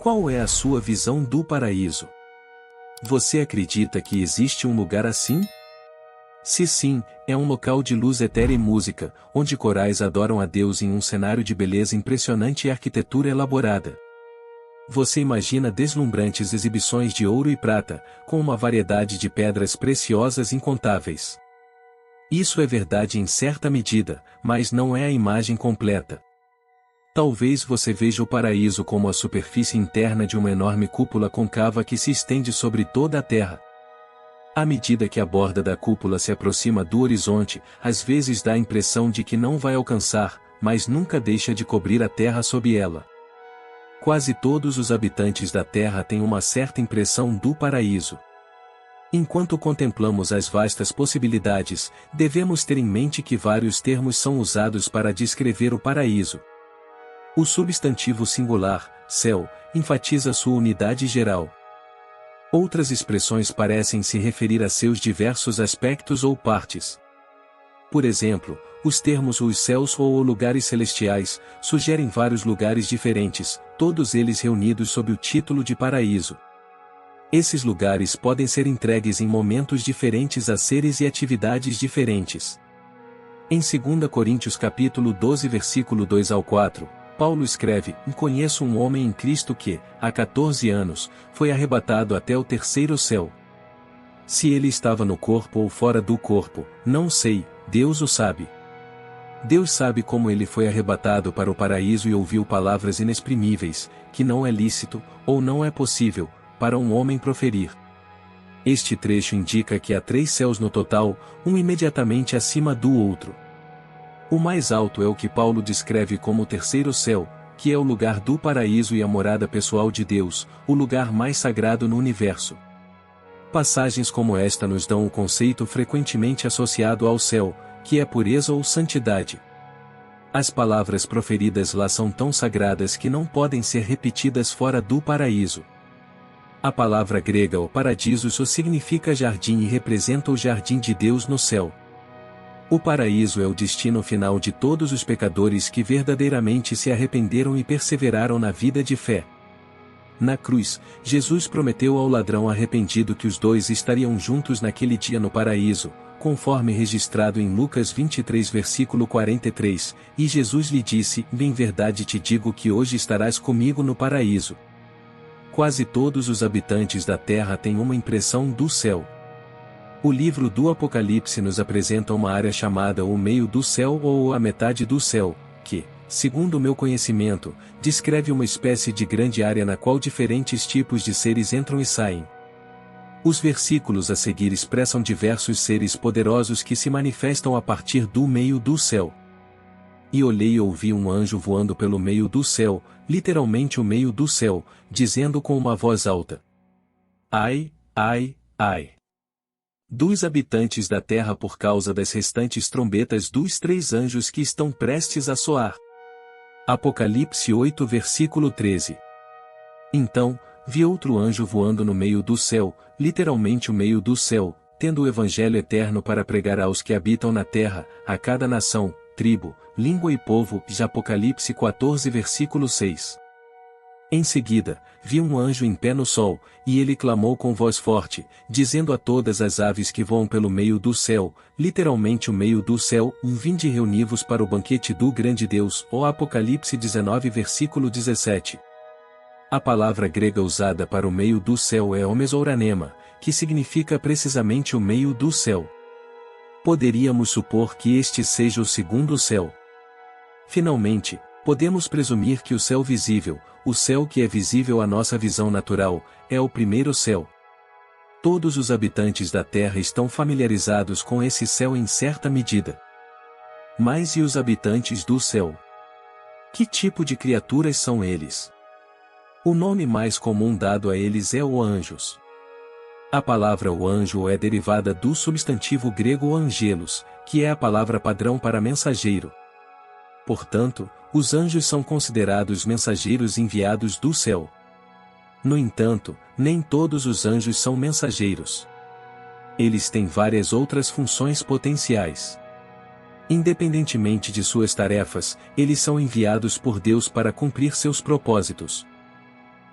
Qual é a sua visão do paraíso? Você acredita que existe um lugar assim? Se sim, é um local de luz etérea e música, onde corais adoram a Deus em um cenário de beleza impressionante e arquitetura elaborada. Você imagina deslumbrantes exibições de ouro e prata, com uma variedade de pedras preciosas incontáveis. Isso é verdade em certa medida, mas não é a imagem completa. Talvez você veja o paraíso como a superfície interna de uma enorme cúpula côncava que se estende sobre toda a Terra. À medida que a borda da cúpula se aproxima do horizonte, às vezes dá a impressão de que não vai alcançar, mas nunca deixa de cobrir a Terra sob ela. Quase todos os habitantes da Terra têm uma certa impressão do paraíso. Enquanto contemplamos as vastas possibilidades, devemos ter em mente que vários termos são usados para descrever o paraíso. O substantivo singular, céu, enfatiza sua unidade geral. Outras expressões parecem se referir a seus diversos aspectos ou partes. Por exemplo, os termos os céus ou lugares celestiais sugerem vários lugares diferentes, todos eles reunidos sob o título de paraíso. Esses lugares podem ser entregues em momentos diferentes a seres e atividades diferentes. Em 2 Coríntios capítulo 12 versículo 2 ao 4, Paulo escreve: Conheço um homem em Cristo que, há 14 anos, foi arrebatado até o terceiro céu. Se ele estava no corpo ou fora do corpo, não sei, Deus o sabe. Deus sabe como ele foi arrebatado para o paraíso e ouviu palavras inexprimíveis, que não é lícito, ou não é possível, para um homem proferir. Este trecho indica que há 3 céus no total, um imediatamente acima do outro. O mais alto é o que Paulo descreve como o terceiro céu, que é o lugar do paraíso e a morada pessoal de Deus, o lugar mais sagrado no universo. Passagens como esta nos dão o conceito frequentemente associado ao céu, que é pureza ou santidade. As palavras proferidas lá são tão sagradas que não podem ser repetidas fora do paraíso. A palavra grega o paradiso significa jardim e representa o jardim de Deus no céu. O paraíso é o destino final de todos os pecadores que verdadeiramente se arrependeram e perseveraram na vida de fé. Na cruz, Jesus prometeu ao ladrão arrependido que os dois estariam juntos naquele dia no paraíso, conforme registrado em Lucas 23 versículo 43, e Jesus lhe disse: Em verdade te digo que hoje estarás comigo no paraíso. Quase todos os habitantes da terra têm uma impressão do céu. O livro do Apocalipse nos apresenta uma área chamada o meio do céu ou a metade do céu, que, segundo o meu conhecimento, descreve uma espécie de grande área na qual diferentes tipos de seres entram e saem. Os versículos a seguir expressam diversos seres poderosos que se manifestam a partir do meio do céu. E olhei e ouvi um anjo voando pelo meio do céu, literalmente o meio do céu, dizendo com uma voz alta: Ai, ai, ai! Dos habitantes da terra por causa das restantes trombetas dos 3 anjos que estão prestes a soar. Apocalipse 8 versículo 13. Então, vi outro anjo voando no meio do céu, literalmente o meio do céu, tendo o evangelho eterno para pregar aos que habitam na terra, a cada nação, tribo, língua e povo. Apocalipse 14 versículo 6. Em seguida, vi um anjo em pé no sol, e ele clamou com voz forte, dizendo a todas as aves que voam pelo meio do céu, literalmente o meio do céu: Vinde e reuni-vos para o banquete do grande Deus. Apocalipse 19 versículo 17. A palavra grega usada para o meio do céu é Omesoranema, que significa precisamente o meio do céu. Poderíamos supor que este seja o segundo céu. Finalmente, podemos presumir que o céu visível, o céu que é visível à nossa visão natural, é o primeiro céu. Todos os habitantes da Terra estão familiarizados com esse céu em certa medida. Mas e os habitantes do céu? Que tipo de criaturas são eles? O nome mais comum dado a eles é o anjos. A palavra o anjo é derivada do substantivo grego angelos, que é a palavra padrão para mensageiro. Portanto, os anjos são considerados mensageiros enviados do céu. No entanto, nem todos os anjos são mensageiros. Eles têm várias outras funções potenciais. Independentemente de suas tarefas, eles são enviados por Deus para cumprir seus propósitos.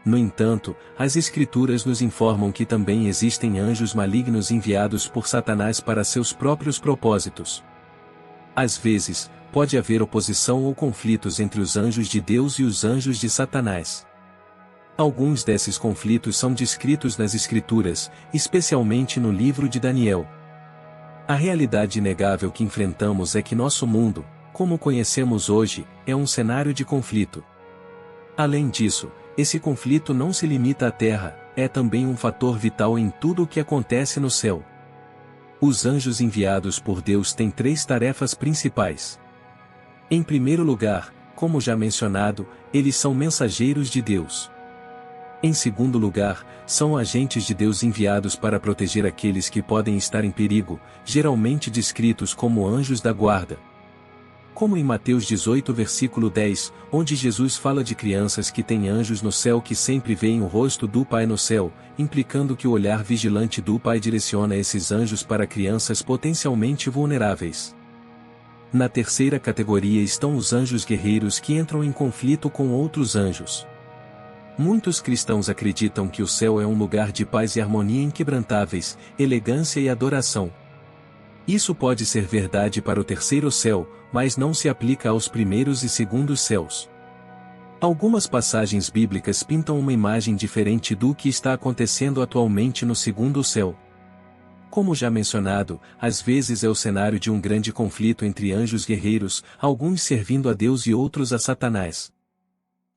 No entanto, as Escrituras nos informam que também existem anjos malignos enviados por Satanás para seus próprios propósitos. Às vezes, pode haver oposição ou conflitos entre os anjos de Deus e os anjos de Satanás. Alguns desses conflitos são descritos nas Escrituras, especialmente no livro de Daniel. A realidade inegável que enfrentamos é que nosso mundo, como o conhecemos hoje, é um cenário de conflito. Além disso, esse conflito não se limita à Terra, é também um fator vital em tudo o que acontece no céu. Os anjos enviados por Deus têm 3 tarefas principais. Em primeiro lugar, como já mencionado, eles são mensageiros de Deus. Em segundo lugar, são agentes de Deus enviados para proteger aqueles que podem estar em perigo, geralmente descritos como anjos da guarda. Como em Mateus 18 versículo 10, onde Jesus fala de crianças que têm anjos no céu que sempre veem o rosto do Pai no céu, implicando que o olhar vigilante do Pai direciona esses anjos para crianças potencialmente vulneráveis. Na terceira categoria estão os anjos guerreiros que entram em conflito com outros anjos. Muitos cristãos acreditam que o céu é um lugar de paz e harmonia inquebrantáveis, elegância e adoração. Isso pode ser verdade para o terceiro céu, mas não se aplica aos primeiros e segundos céus. Algumas passagens bíblicas pintam uma imagem diferente do que está acontecendo atualmente no segundo céu. Como já mencionado, às vezes é o cenário de um grande conflito entre anjos guerreiros, alguns servindo a Deus e outros a Satanás.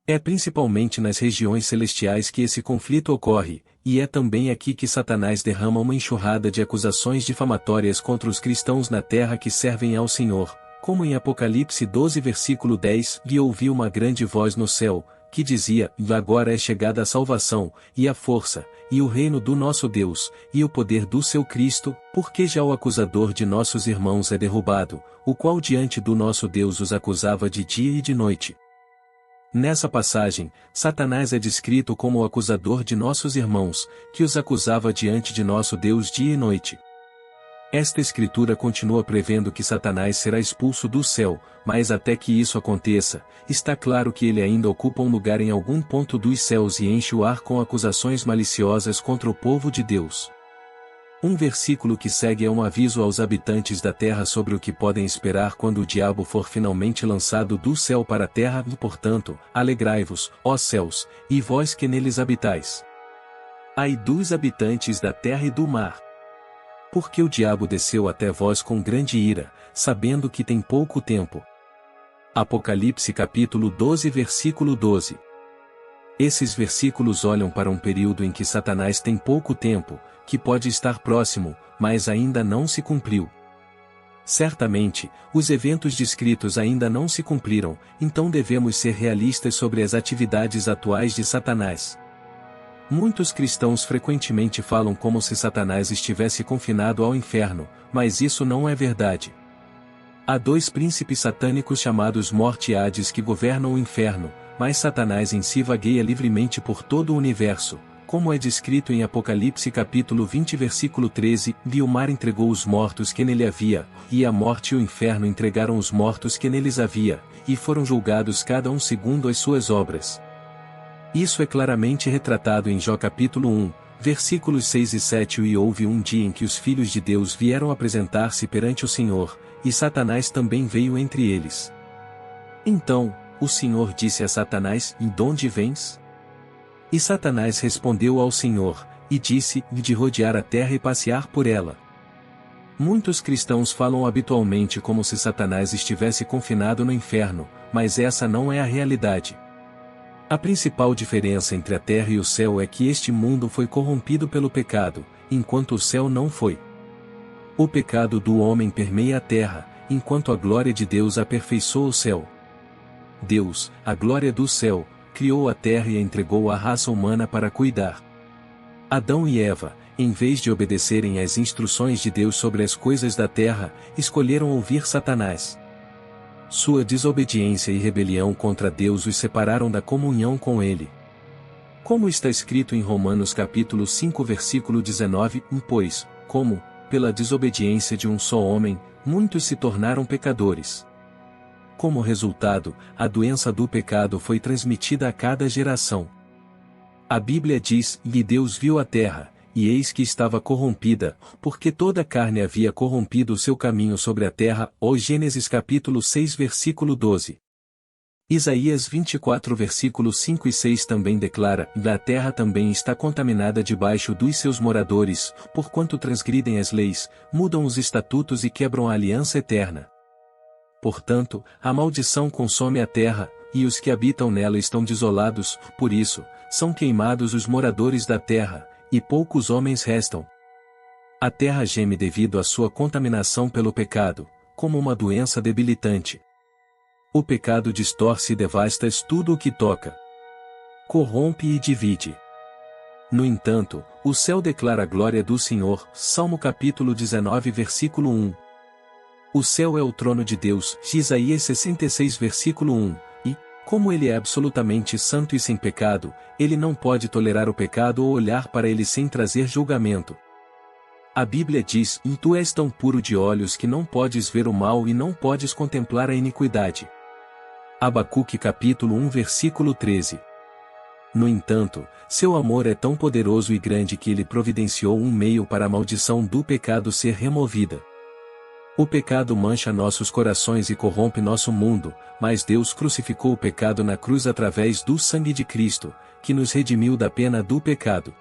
É principalmente nas regiões celestiais que esse conflito ocorre, e é também aqui que Satanás derrama uma enxurrada de acusações difamatórias contra os cristãos na terra que servem ao Senhor, como em Apocalipse 12 versículo 10, e ouvi uma grande voz no céu, que dizia, agora é chegada a salvação, e a força, e o reino do nosso Deus, e o poder do seu Cristo, porque já o acusador de nossos irmãos é derrubado, o qual diante do nosso Deus os acusava de dia e de noite. Nessa passagem, Satanás é descrito como o acusador de nossos irmãos, que os acusava diante de nosso Deus dia e noite. Esta escritura continua prevendo que Satanás será expulso do céu, mas até que isso aconteça, está claro que ele ainda ocupa um lugar em algum ponto dos céus e enche o ar com acusações maliciosas contra o povo de Deus. Um versículo que segue é um aviso aos habitantes da terra sobre o que podem esperar quando o diabo for finalmente lançado do céu para a terra, portanto, alegrai-vos, ó céus, e vós que neles habitais. Ai dos habitantes da terra e do mar! Porque o diabo desceu até vós com grande ira, sabendo que tem pouco tempo. Apocalipse capítulo 12 versículo 12. Esses versículos olham para um período em que Satanás tem pouco tempo, que pode estar próximo, mas ainda não se cumpriu. Certamente, os eventos descritos ainda não se cumpriram, então devemos ser realistas sobre as atividades atuais de Satanás. Muitos cristãos frequentemente falam como se Satanás estivesse confinado ao inferno, mas isso não é verdade. Há 2 príncipes satânicos chamados Morte e Hades que governam o inferno, mas Satanás em si vagueia livremente por todo o universo, como é descrito em Apocalipse capítulo 20 versículo 13, e o mar entregou os mortos que nele havia, e a morte e o inferno entregaram os mortos que neles havia, e foram julgados cada um segundo as suas obras. Isso é claramente retratado em Jó capítulo 1, versículos 6 e 7 e houve um dia em que os filhos de Deus vieram apresentar-se perante o Senhor, e Satanás também veio entre eles. Então, o Senhor disse a Satanás, de onde vens? E Satanás respondeu ao Senhor, e disse, de rodear a terra e passear por ela. Muitos cristãos falam habitualmente como se Satanás estivesse confinado no inferno, mas essa não é a realidade. A principal diferença entre a terra e o céu é que este mundo foi corrompido pelo pecado, enquanto o céu não foi. O pecado do homem permeia a terra, enquanto a glória de Deus aperfeiçoa o céu. Deus, a glória do céu, criou a terra e a entregou à raça humana para cuidar. Adão e Eva, em vez de obedecerem às instruções de Deus sobre as coisas da terra, escolheram ouvir Satanás. Sua desobediência e rebelião contra Deus os separaram da comunhão com Ele. Como está escrito em Romanos capítulo 5 versículo 19, pois, como, pela desobediência de um só homem, muitos se tornaram pecadores. Como resultado, a doença do pecado foi transmitida a cada geração. A Bíblia diz: "E Deus viu a terra, e eis que estava corrompida, porque toda a carne havia corrompido o seu caminho sobre a terra." Ó Gênesis capítulo 6 versículo 12. Isaías 24 versículos 5 e 6 também declara: "A terra também está contaminada debaixo dos seus moradores, porquanto transgridem as leis, mudam os estatutos e quebram a aliança eterna. Portanto, a maldição consome a terra, e os que habitam nela estão desolados, por isso, são queimados os moradores da terra, e poucos homens restam. A terra geme devido à sua contaminação pelo pecado, como uma doença debilitante. O pecado distorce e devasta tudo o que toca. Corrompe e divide. No entanto, o céu declara a glória do Senhor." Salmo capítulo 19 versículo 1. O céu é o trono de Deus. Isaías 66 versículo 1. E, como ele é absolutamente santo e sem pecado, ele não pode tolerar o pecado ou olhar para ele sem trazer julgamento. A Bíblia diz: "E tu és tão puro de olhos que não podes ver o mal e não podes contemplar a iniquidade." Abacuque capítulo 1 versículo 13. No entanto, seu amor é tão poderoso e grande que ele providenciou um meio para a maldição do pecado ser removida. O pecado mancha nossos corações e corrompe nosso mundo, mas Deus crucificou o pecado na cruz através do sangue de Cristo, que nos redimiu da pena do pecado.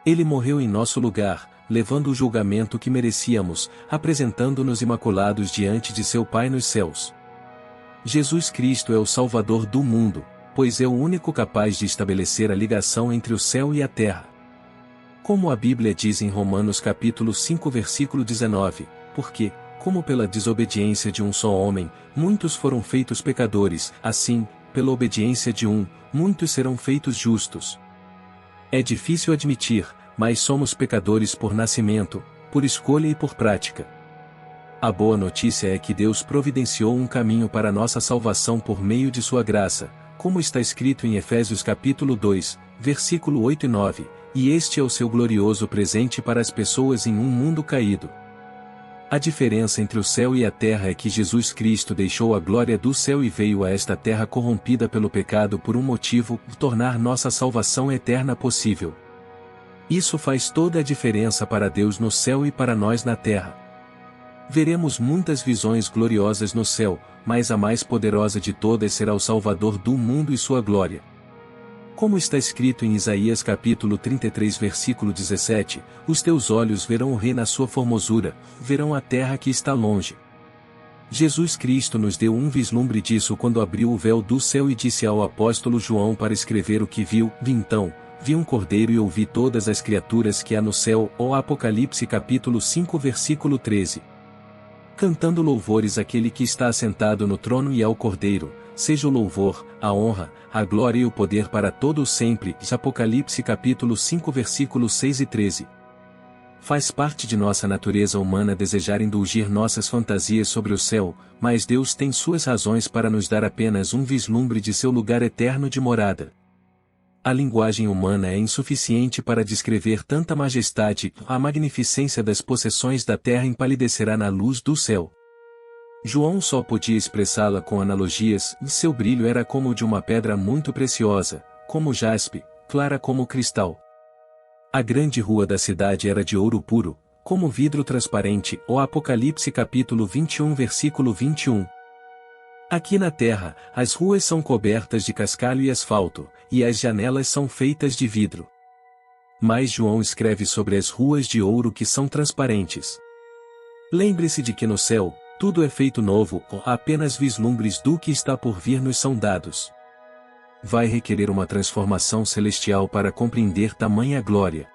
Ele morreu em nosso lugar, levando o julgamento que merecíamos, apresentando-nos imaculados diante de seu Pai nos céus. Jesus Cristo é o Salvador do mundo, pois é o único capaz de estabelecer a ligação entre o céu e a terra. Como a Bíblia diz em Romanos capítulo 5 versículo 19, "Porque, como pela desobediência de um só homem, muitos foram feitos pecadores, assim, pela obediência de um, muitos serão feitos justos." É difícil admitir, mas somos pecadores por nascimento, por escolha e por prática. A boa notícia é que Deus providenciou um caminho para nossa salvação por meio de sua graça, como está escrito em Efésios capítulo 2, versículo 8 e 9, "E este é o seu glorioso presente para as pessoas em um mundo caído." A diferença entre o céu e a terra é que Jesus Cristo deixou a glória do céu e veio a esta terra corrompida pelo pecado por um motivo: tornar nossa salvação eterna possível. Isso faz toda a diferença para Deus no céu e para nós na terra. Veremos muitas visões gloriosas no céu, mas a mais poderosa de todas será o Salvador do mundo e sua glória. Como está escrito em Isaías capítulo 33 versículo 17, "Os teus olhos verão o Rei na sua formosura, verão a terra que está longe." Jesus Cristo nos deu um vislumbre disso quando abriu o véu do céu e disse ao apóstolo João para escrever o que viu: "Então, vi um cordeiro e ouvi todas as criaturas que há no céu." Ó Apocalipse capítulo 5 versículo 13. Cantando louvores àquele que está assentado no trono e ao Cordeiro, seja o louvor, a honra, a glória e o poder para todo o sempre. Apocalipse capítulo 5 versículos 6 e 13. Faz parte de nossa natureza humana desejar indulgir nossas fantasias sobre o céu, mas Deus tem suas razões para nos dar apenas um vislumbre de seu lugar eterno de morada. A linguagem humana é insuficiente para descrever tanta majestade, a magnificência das possessões da terra empalidecerá na luz do céu. João só podia expressá-la com analogias, e seu brilho era como o de uma pedra muito preciosa, como jaspe, clara como cristal. A grande rua da cidade era de ouro puro, como vidro transparente. Ó Apocalipse capítulo 21 versículo 21. Aqui na terra, as ruas são cobertas de cascalho e asfalto, e as janelas são feitas de vidro. Mas João escreve sobre as ruas de ouro que são transparentes. Lembre-se de que no céu, tudo é feito novo, apenas vislumbres do que está por vir nos são dados. Vai requerer uma transformação celestial para compreender tamanha glória.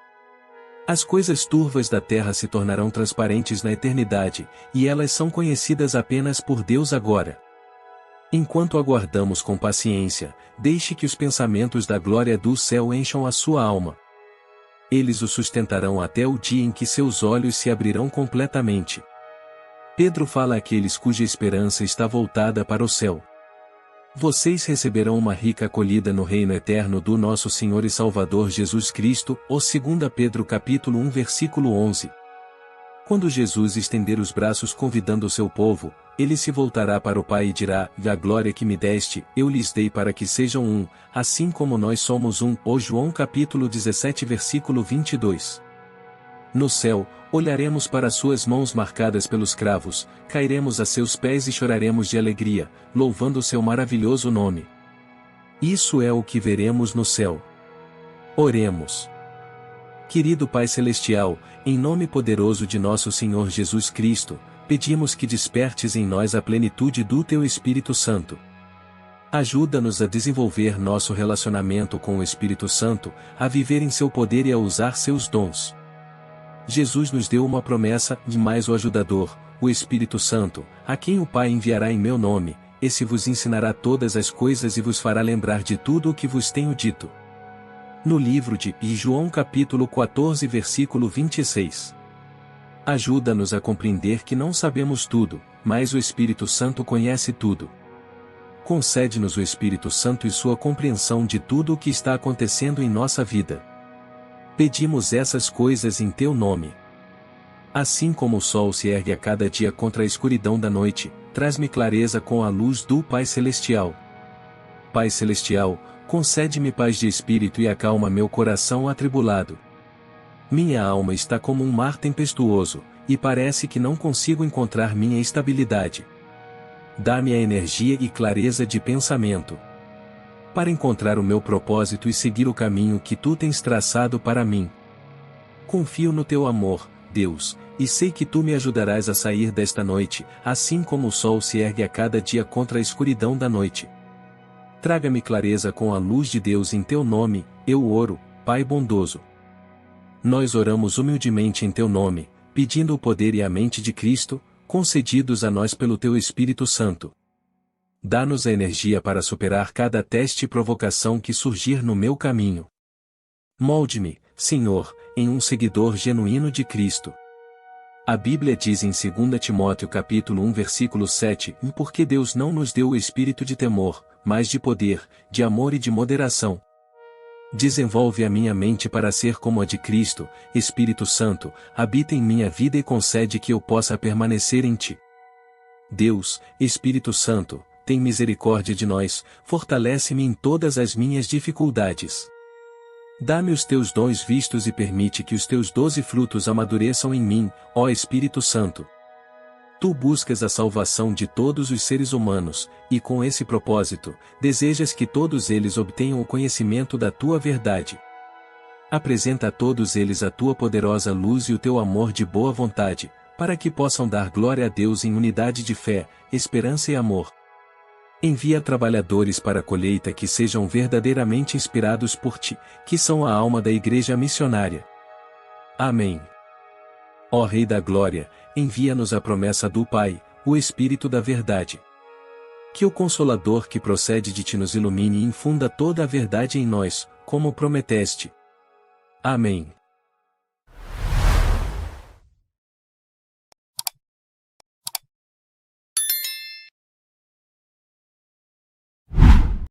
As coisas turvas da terra se tornarão transparentes na eternidade, e elas são conhecidas apenas por Deus agora. Enquanto aguardamos com paciência, deixe que os pensamentos da glória do céu encham a sua alma. Eles o sustentarão até o dia em que seus olhos se abrirão completamente. Pedro fala àqueles cuja esperança está voltada para o céu. Vocês receberão uma rica acolhida no reino eterno do nosso Senhor e Salvador Jesus Cristo. Ó 2 Pedro capítulo 1 versículo 11. Quando Jesus estender os braços convidando o seu povo, ele se voltará para o Pai e dirá: a glória que me deste, eu lhes dei para que sejam um, assim como nós somos um. Ó João capítulo 17 versículo 22. No céu, olharemos para suas mãos marcadas pelos cravos, cairemos a seus pés e choraremos de alegria, louvando seu maravilhoso nome. Isso é o que veremos no céu. Oremos. Querido Pai Celestial, em nome poderoso de nosso Senhor Jesus Cristo, pedimos que despertes em nós a plenitude do Teu Espírito Santo. Ajuda-nos a desenvolver nosso relacionamento com o Espírito Santo, a viver em seu poder e a usar seus dons. Jesus nos deu uma promessa, de mais o ajudador, o Espírito Santo, a quem o Pai enviará em meu nome, esse vos ensinará todas as coisas e vos fará lembrar de tudo o que vos tenho dito. No livro de João capítulo 14 versículo 26. Ajuda-nos a compreender que não sabemos tudo, mas o Espírito Santo conhece tudo. Concede-nos o Espírito Santo e sua compreensão de tudo o que está acontecendo em nossa vida. Pedimos essas coisas em Teu nome. Assim como o sol se ergue a cada dia contra a escuridão da noite, traz-me clareza com a luz do Pai Celestial. Pai Celestial, concede-me paz de espírito e acalma meu coração atribulado. Minha alma está como um mar tempestuoso, e parece que não consigo encontrar minha estabilidade. Dá-me a energia e clareza de pensamento para encontrar o meu propósito e seguir o caminho que Tu tens traçado para mim. Confio no Teu amor, Deus, e sei que Tu me ajudarás a sair desta noite, assim como o sol se ergue a cada dia contra a escuridão da noite. Traga-me clareza com a luz de Deus em Teu nome, eu oro, Pai bondoso. Nós oramos humildemente em Teu nome, pedindo o poder e a mente de Cristo, concedidos a nós pelo Teu Espírito Santo. Dá-nos a energia para superar cada teste e provocação que surgir no meu caminho. Molde-me, Senhor, em um seguidor genuíno de Cristo. A Bíblia diz em 2 Timóteo capítulo 1 versículo 7, porque Deus não nos deu o espírito de temor, mas de poder, de amor e de moderação. Desenvolve a minha mente para ser como a de Cristo, Espírito Santo, habita em minha vida e concede que eu possa permanecer em Ti. Deus, Espírito Santo, tem misericórdia de nós, fortalece-me em todas as minhas dificuldades. Dá-me os Teus dons vistos e permite que os Teus 12 frutos amadureçam em mim, ó Espírito Santo. Tu buscas a salvação de todos os seres humanos, e com esse propósito, desejas que todos eles obtenham o conhecimento da Tua verdade. Apresenta a todos eles a Tua poderosa luz e o Teu amor de boa vontade, para que possam dar glória a Deus em unidade de fé, esperança e amor. Envia trabalhadores para a colheita que sejam verdadeiramente inspirados por Ti, que são a alma da Igreja missionária. Amém. Ó Rei da Glória, envia-nos a promessa do Pai, o Espírito da Verdade. Que o Consolador que procede de Ti nos ilumine e infunda toda a verdade em nós, como prometeste. Amém.